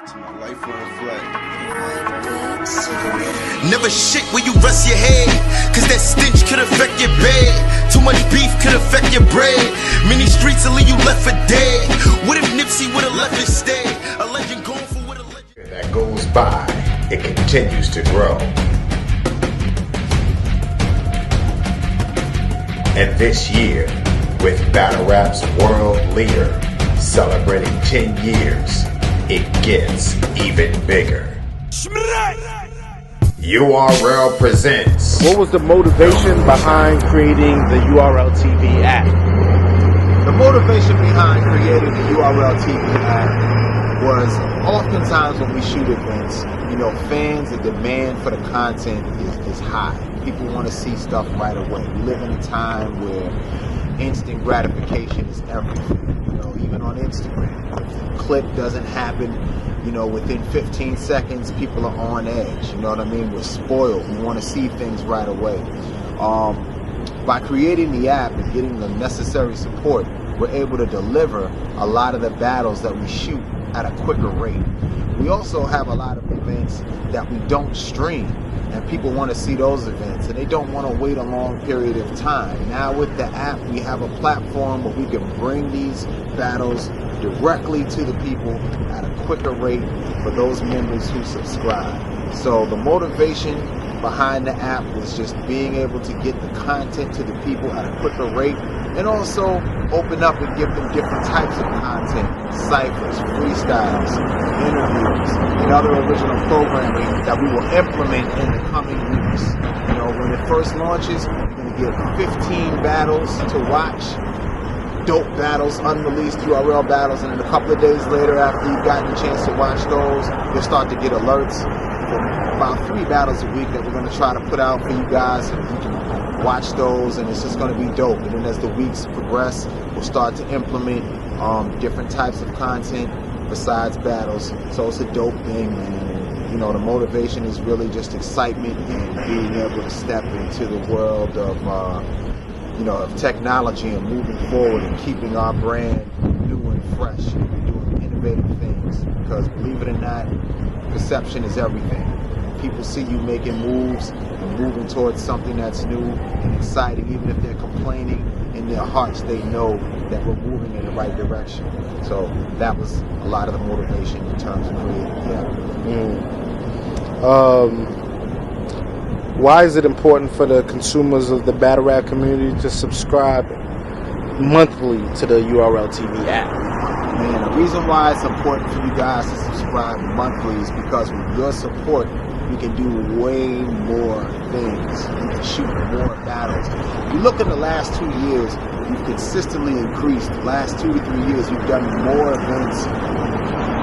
To my life on flat. Never shit where you rest your head, cause that stench could affect your bed. Too much beef could affect your bread. Many streets will leave you left for dead. What if Nipsey would've left instead? A legend gone for what a legend. That goes by, it continues to grow. And this year, with Battle Rap's world leader celebrating 10 years, it gets even bigger. URL presents. What was the motivation behind creating the URL TV app? The motivation behind creating the URL TV app was oftentimes when we shoot events, fans, the demand for the content is high. People want to see stuff right away. We live in a time where instant gratification is everything. Even on Instagram, if the click doesn't happen, within 15 seconds, people are on edge. You know what I mean? We're spoiled. We want to see things right away. By creating the app and getting the necessary support, we're able to deliver a lot of the battles that we shoot at a quicker rate. We also have a lot of events that we don't stream, and people want to see those events, and they don't want to wait a long period of time. Now with the app, we have a platform where we can bring these battles directly to the people at a quicker rate for those members who subscribe. So the motivation behind the app was just being able to get the content to the people at a quicker rate, and also open up and give them different types of content, ciphers, freestyles, interviews, and other original programming that we will implement in the coming weeks. When it first launches, you're going to get 15 battles to watch, dope battles, unreleased URL battles, and then a couple of days later, after you've gotten a chance to watch those, you'll start to get alerts for about 3 battles a week that we're going to try to put out for you guys, and you can watch those, and it's just going to be dope. And then as the weeks progress, we'll start to implement different types of content besides battles. So it's a dope thing, and the motivation is really just excitement and being able to step into the world of of technology and moving forward and keeping our brand new and fresh and doing innovative things. Because believe it or not, perception is everything. People see you making moves and moving towards something that's new and exciting, even if they're complaining, in their hearts they know that we're moving in the right direction. So that was a lot of the motivation in terms of creating the app. Why is it important for the consumers of the Battle Rap community to subscribe monthly to the URL TV app? The reason why it's important for you guys to subscribe monthly is because with your support, we can do way more things. We can shoot more battles. If you look at the last 2 years, we've consistently increased. The last 2 to 3 years, we've done more events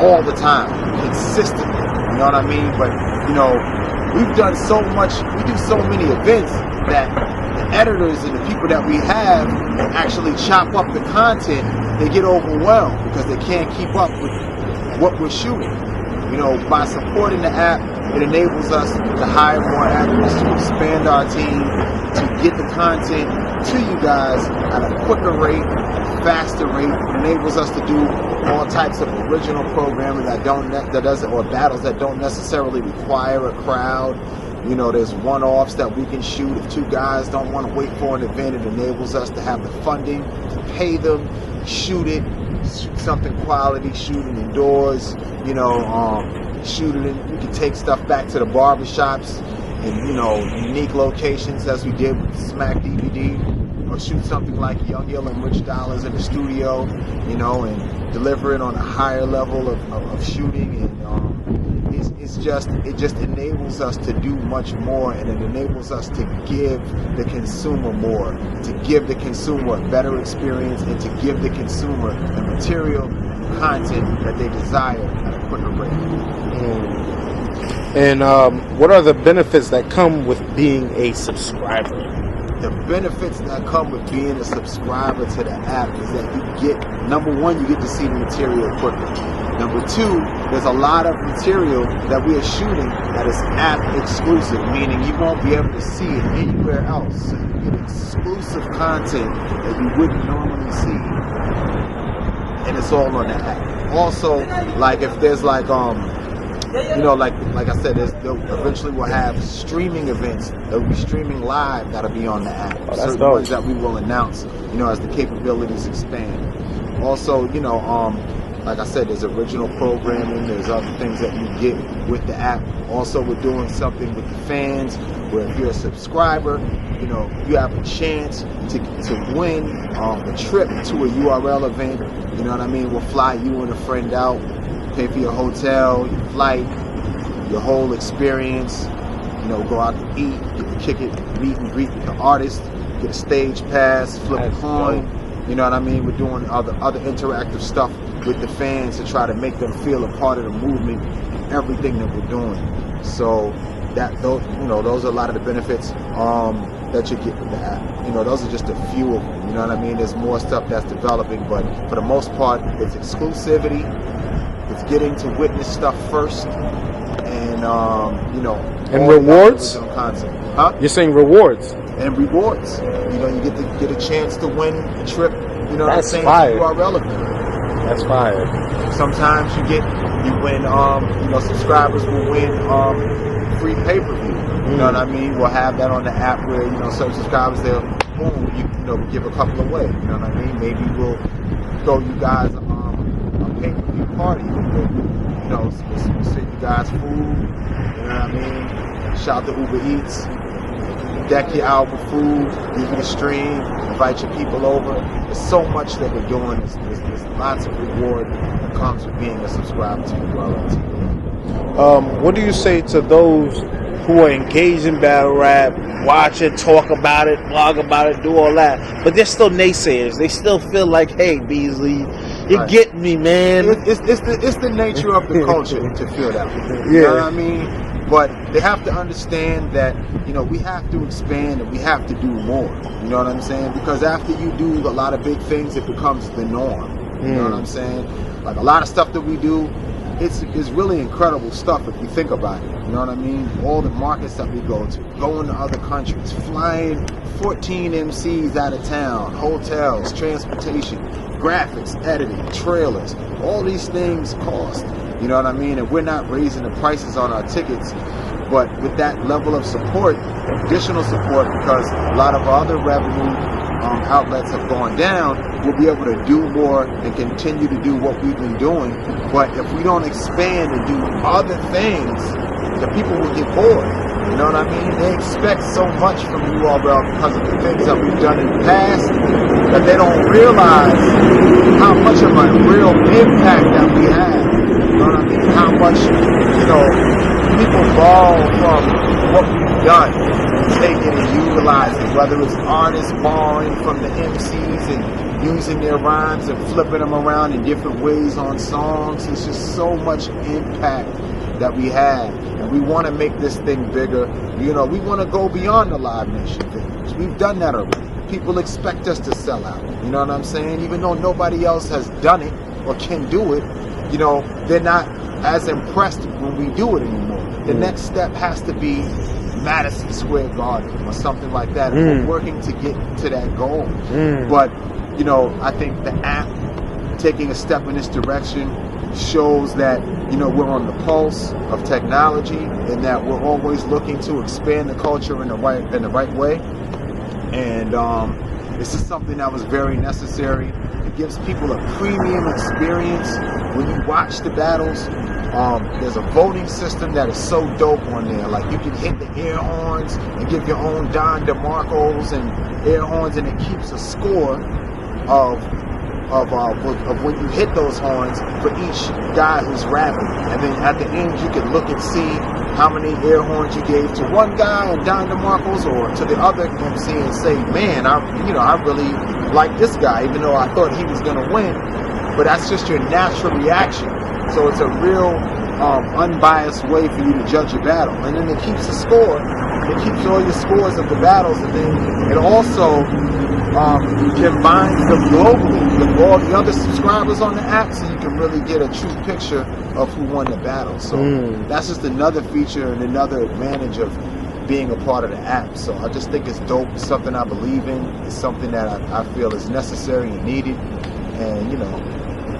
all the time, consistently. You know what I mean? But, we've done so much, we do so many events that the editors and the people that we have that actually chop up the content, they get overwhelmed because they can't keep up with what we're shooting. By supporting the app, it enables us to hire more actors, to expand our team, to get the content to you guys at a quicker rate, faster rate. It enables us to do all types of original programming or battles that don't necessarily require a crowd. There's one-offs that we can shoot. If 2 guys don't want to wait for an event, it enables us to have the funding to pay them, shoot it, shoot something quality, shoot it indoors, shoot it in. We can take stuff back to the barbershops and, unique locations as we did with Smack DVD, or shoot something like Young Yell and Rich Dollars in the studio, and deliver it on a higher level of shooting. And it just enables us to do much more, and it enables us to give the consumer more, to give the consumer a better experience, and to give the consumer the material content that they desire at a quicker rate. And what are the benefits that come with being a subscriber? The benefits that come with being a subscriber to the app is that you get, number one, you get to see the material quicker. Number two, there's a lot of material that we are shooting that is app exclusive, meaning you won't be able to see it anywhere else. So you get exclusive content that you wouldn't normally see. and it's all on the app. Also, like if there's like like I said, eventually we'll have streaming events that will be streaming live that'll be on the app. Oh, that's certain dope. ones that we will announce, as the capabilities expand. Also, like I said, there's original programming, there's other things that you get with the app. Also, we're doing something with the fans where if you're a subscriber, you have a chance to win a trip to a URL event. You know what I mean? We'll fly you and a friend out, pay for your hotel, your flight, your whole experience. Go out to eat, get to kick it, meet and greet with the artist, get a stage pass, flip a coin. You know what I mean? We're doing other interactive stuff with the fans to try to make them feel a part of the movement and everything that we're doing. So those are a lot of the benefits that you get with the app. Those are just a few of them. You know what I mean? There's more stuff that's developing, but for the most part, it's exclusivity. It's getting to witness stuff first, and and rewards. Content. Huh? You're saying rewards and rewards. You get a chance to win a trip. That's fire. URL event. That's fire. Sometimes you win. Subscribers will win free pay-per-view. You know what I mean? We'll have that on the app where some subscribers they'll boom. Give a couple away. You know what I mean? Maybe we'll throw you guys a pay-per-view party. We'll send you guys food. You know what I mean? Shout to Uber Eats. Deck you out with food, give you the stream, invite your people over. There's so much that we're doing. There's lots of reward that comes with being a subscriber to URL TV. What do you say to those who are engaged in battle rap, watch it, talk about it, blog about it, do all that, but they're still naysayers? They still feel like, hey, Beasley, you're getting me, man. It's the nature of the culture to feel that way. Yeah. You know what I mean? But they have to understand that, we have to expand and we have to do more. You know what I'm saying? Because after you do a lot of big things, it becomes the norm. You know what I'm saying? Like a lot of stuff that we do, it's really incredible stuff if you think about it. You know what I mean? All the markets that we go to, going to other countries, flying 14 MCs out of town, hotels, transportation, graphics, editing, trailers, all these things cost. You know what I mean? And we're not raising the prices on our tickets, but with that level of support, additional support, because a lot of our other revenue outlets have gone down, we'll be able to do more and continue to do what we've been doing. But if we don't expand and do other things, the people will get bored. You know what I mean? They expect so much from URL because of the things that we've done in the past that they don't realize how much of a real impact that we have. You know what I mean? How much, people borrow from what we've done, take it and utilize it, whether it's artists borrowing from the MCs and using their rhymes and flipping them around in different ways on songs. It's just so much impact that we have. And we want to make this thing bigger. We want to go beyond the Live Nation venues. We've done that already. People expect us to sell out. You know what I'm saying? Even though nobody else has done it or can do it, they're not as impressed when we do it anymore. The next step has to be Madison Square Garden or something like that. And we're working to get to that goal. But, I think the app taking a step in this direction shows that, we're on the pulse of technology and that we're always looking to expand the culture in the right way. And this is something that was very necessary. It gives people a premium experience when you watch the battles. There's a voting system that is so dope on there. Like you can hit the air horns and give your own Don DeMarcos and air horns, and it keeps a score of when you hit those horns for each guy who's rapping. And then at the end, you can look and see how many air horns you gave to one guy and Don DeMarcos or to the other MC and say, man, I really like this guy, even though I thought he was going to win. But that's just your natural reaction. So it's a real unbiased way for you to judge your battle. And then it keeps the score. It keeps all your scores of the battles. And then it also combines them globally with all the other subscribers on the app, so you can really get a true picture of who won the battle. So that's just another feature and another advantage of being a part of the app. So I just think it's dope. It's something I believe in. It's something that I feel is necessary and needed. And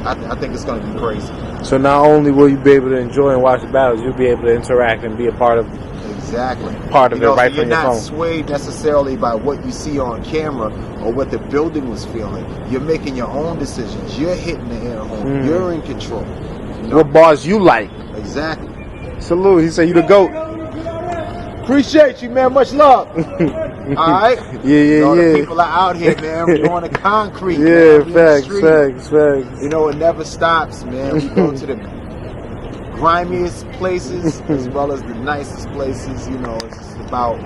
I think it's going to be crazy. So not only will you be able to enjoy and watch the battles, you'll be able to interact and be a part of Exactly. part of it right so from you're your not phone. swayed necessarily by what you see on camera or what the building was feeling. You're making your own decisions. You're hitting the air home. You're in control. You know? What bars you like? Exactly. Salute. He said you the GOAT. Appreciate you, man. Much love. All right. Yeah. The people are out here, man. We're on the concrete. Yeah, man. We in the facts. street. You know, it never stops, man. We go to the grimiest places as well as the nicest places. You know, it's just about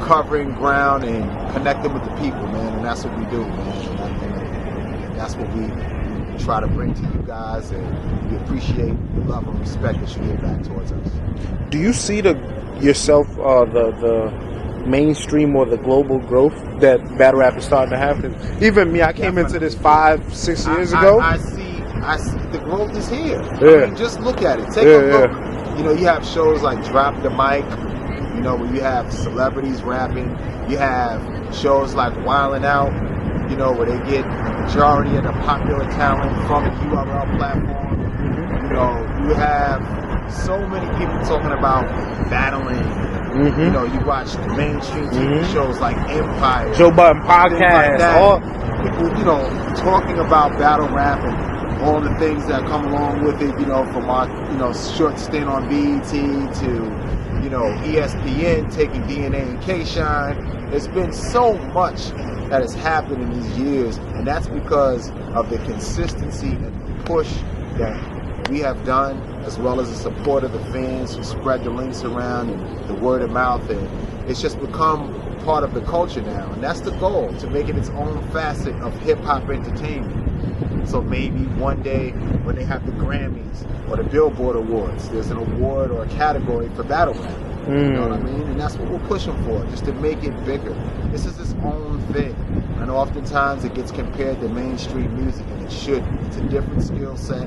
covering ground and connecting with the people, man. And that's what we do, man. And that's what we try to bring to you guys, and we appreciate the love and respect that you give back towards us. Do you see the mainstream or the global growth that battle rap is starting to have? 'Cause even me, I came into this 5-6 years ago. I see the growth is here. Yeah. I mean, just look at it. Take a look. You know, you have shows like Drop the Mic, you know, where you have celebrities rapping. You have shows like Wildin' Out, you know, where they get the majority of the popular talent from the URL platform. You know, you have so many people talking about battling. You know, you watch the mainstream TV shows like Empire, Joe Budden things like podcast, that. all People, you know, talking about battle rap and all the things that come along with it, you know, from our, you know, short stint on BET to, you know, ESPN taking DNA and K-Shine. There's been so much that has happened in these years, and that's because of the consistency and push that we have done, as well as the support of the fans who spread the links around and the word of mouth, and it's just become part of the culture now, and that's the goal, to make it its own facet of hip-hop entertainment. So maybe one day when they have the Grammys or the Billboard Awards, there's an award or a category for battle rap. You know what I mean? And that's what we're pushing for, just to make it bigger. This is its own thing. And oftentimes it gets compared to mainstream music, and it shouldn't. It's a different skill set.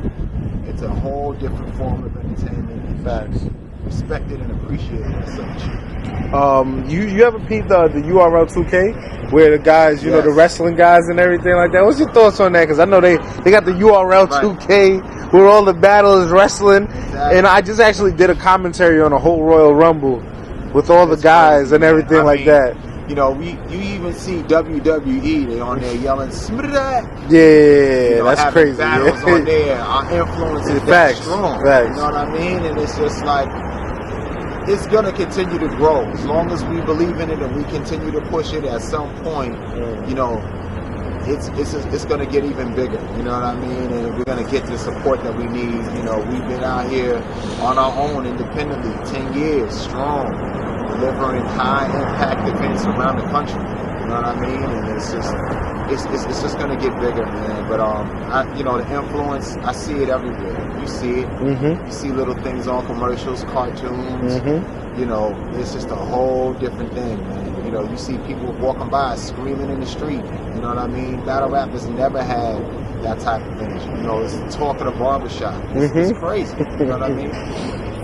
It's a whole different form of entertainment. facts. Respected and appreciated as such. You ever peeped the URL 2K where the guys, you know, the Yes. wrestling guys and everything like that? What's your thoughts on that? Because I know they got the URL 2K where all the battles wrestling, Exactly. and I just actually did a commentary on a whole Royal Rumble with all the It's guys crazy, and man. everything I like mean, that. You know, you even see WWE, they on there yelling, "Smrda!" Yeah, You know, that's having crazy. battles yeah. on there. Our influence is that Facts, strong. facts. You know what I mean? And it's just like, it's gonna continue to grow as long as we believe in it and we continue to push it. At some point, you know, it's gonna get even bigger. You know what I mean? And we're gonna get the support that we need. You know, we've been out here on our own independently 10 years strong, delivering high impact events around the country. You know what I mean? And it's just gonna get bigger, man. But you know, the influence, I see it everywhere. You see it. You see little things on commercials, cartoons. You know, it's just a whole different thing, man. You know, you see people walking by screaming in the street. You know what I mean? Battle rap has never had that type of energy. You know, it's talk at a barbershop. It's crazy. You know what I mean?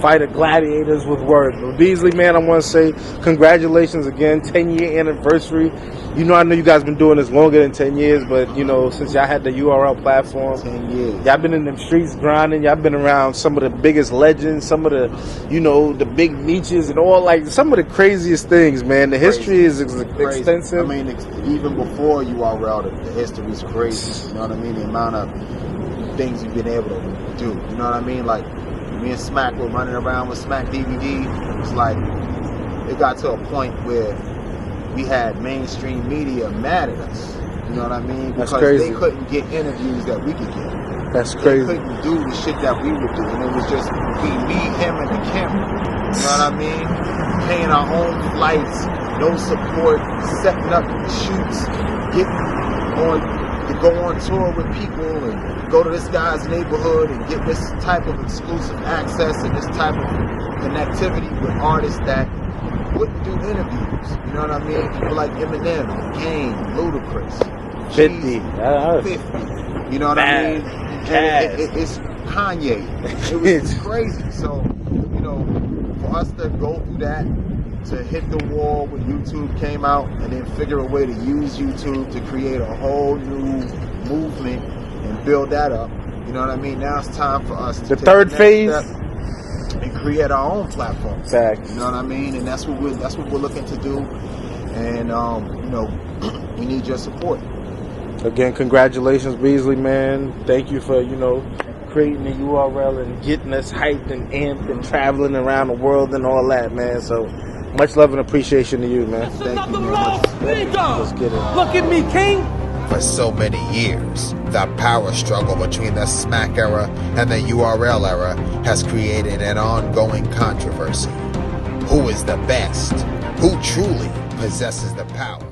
Fight of gladiators with words. But Beasley, man, I want to say congratulations again, 10-year anniversary. You know, I know you guys been doing this longer than 10 years, but, you know, since y'all had the URL platform, 10 years. y'all been in them streets grinding. Y'all been around some of the biggest legends, some of the, you know, the big niches and all, like, some of the craziest things, man. The history is Crazy. extensive. I mean, even before URL, the history is crazy. You know what I mean? The amount of things you've been able to do. You know what I mean? Like, me and Smack were running around with Smack DVD. It was like, it got to a point where we had mainstream media mad at us. You know what I mean? That's Because crazy. they couldn't get interviews that we could get. That's They crazy. couldn't do the shit that we would do. And it was just be me, him, and the camera. You know what I mean? Paying our own flights, no support, setting up shoots, getting on to go on tour with people and go to this guy's neighborhood and get this type of exclusive access and this type of connectivity with artists that wouldn't do interviews. You know what I mean? People like Eminem, Game, Ludacris, 50. 50. You know what I mean? And it's Kanye. It was crazy. So, you know, for us to go through that, to hit the wall when YouTube came out, and then figure a way to use YouTube to create a whole new movement and build that up, You know what I mean? Now it's time for us to The take third next phase? step and create our own platform. Facts. You know what I mean? And that's what we're looking to do. And you know, we need your support. Again, congratulations, Beasley, man. Thank you for, creating the URL and getting us hyped and amped and traveling around the world and all that, man. So much love and appreciation to you, man. Thank you, man. Let's get it. Look at me, King. For so many years, the power struggle between the smack era and the URL era has created an ongoing controversy. Who is the best? Who truly possesses the power?